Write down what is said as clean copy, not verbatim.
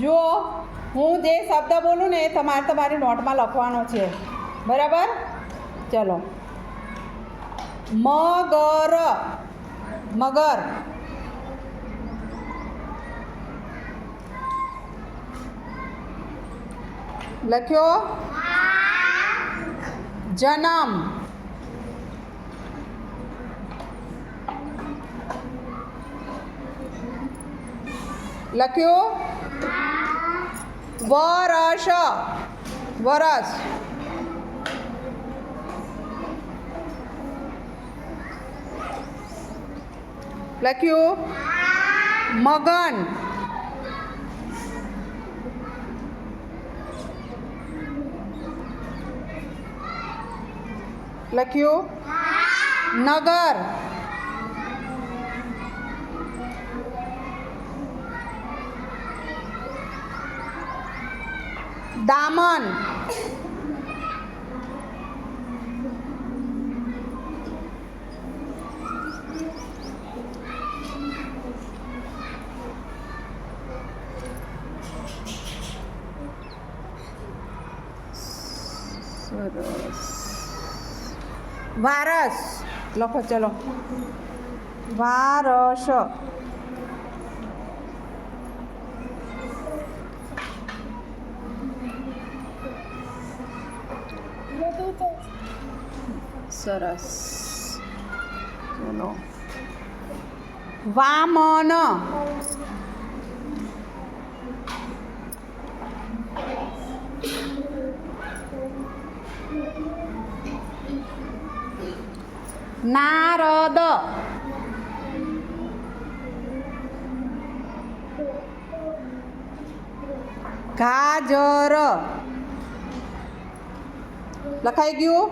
જુઓ, હું જે શબ્દ બોલું ને તમારે તમારી નોટમાં લખવાનો છે, બરાબર? ચલો. મગર, મગર. લખ્યો? જન્મ. લખ્યું? વરસ, વરસ. લખ્યું? મગન. લખ્યું? નગર. દામન. સરસ. વારસ. લખો, ચલો. વારસ. સરસ. ચલો. વામન. નારદ. ગાજર. લખાઈ ગયું?